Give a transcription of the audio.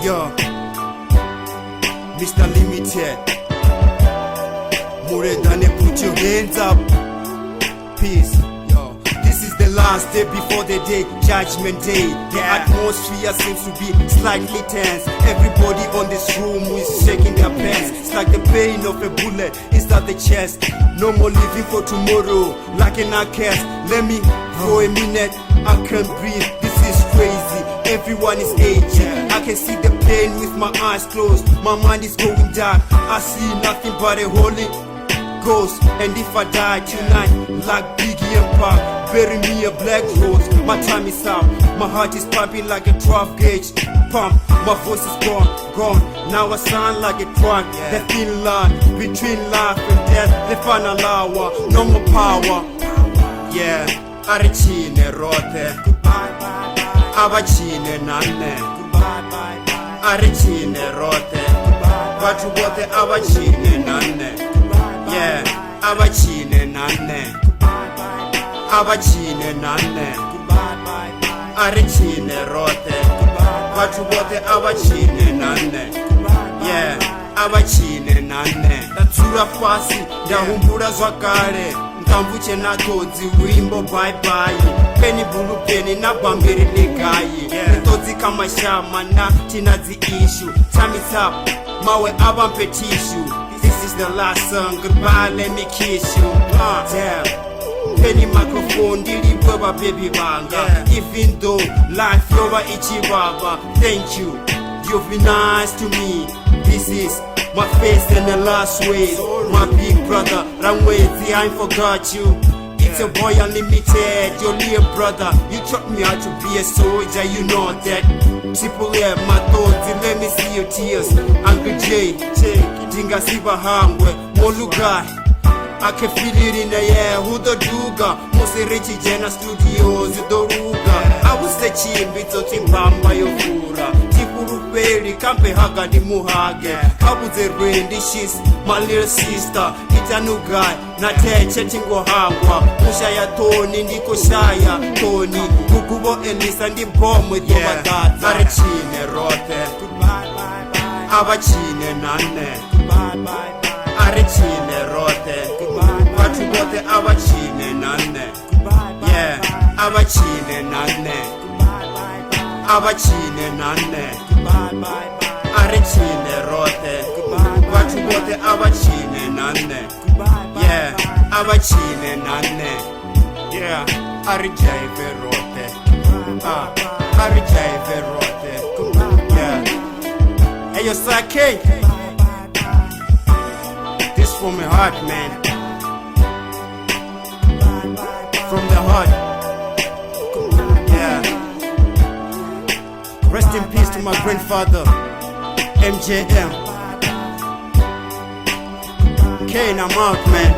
Yo, Mr. Limited, Muredane, put your hands up. Peace. Yo, this is the last day before the day, Judgment Day. The atmosphere seems to be slightly tense. Everybody on this room is shaking their pants. It's like the pain of a bullet inside the chest. No more living for tomorrow, like an outcast. Let me for a minute, I can't breathe. This is crazy. Everyone is aging. I can see the pain with my eyes closed. My mind is going dark. I see nothing but a holy ghost. And if I die tonight, like Biggie and Pac, bury me a black rose. My time is out. My heart is pumping like a 12 gauge pump. My voice is gone. Now I sound like a drunk. The thin line between life and death, the final hour. No more power. Yeah, Arichine rote. Abachine nane. Arichine rote. Vatu bote abachine nane. Yeah, abachine nane. Abachine nane. Arichine rote. Vatu bote abachine nane. Yeah, abachine nane. Tatsura fasi, ndahumbura zwakale. Nkamvuche na todzi wimbo bye bye. Peni bulu peni na bambiri negayi. Todzi kama shama na tinazi issue. Time is up, mawe abampe tissue. This is the last song, goodbye, let me kiss you. Damn. Penny microphone, dili baba baby banga. Even though life yoba ichi baba. Thank you, you've been nice to me. This is my face and the last way. My big brother, Ramwezi, I forgot you. It's your boy Unlimited, your little brother. You taught me how to be a soldier, you know that. Triple M, my thoughts, let me see your tears. Uncle J, Dinga Siva Hangwe, Molugai. I can feel it in the air, who the duga? Mose Richie Jenna Studios, the ruga. I was the chimbito timbamba yofura. Tipuruperi, kampe haga di muhage. Kabuze rendi, she's my little sister. It's a new guy, na teche tingo hangwa. Mushaya Tony, ndiko shaya Tony. Kukubo Elisa, ndi bomb with your dad. Arichine rote. Abachine nane. Arichine rote. Vatu bote abachine nane. Yeah, abachine nane. Abachine nane. Arichine rote. Vatu bote abachine nane. Yeah, abachine nane. Yeah, arijaive rote. Arijaive rote. Yeah. Hey yo, Sake. This from my heart, man. From the heart. Yeah. Rest in peace to my grandfather, MJM. Kane, I'm out, man.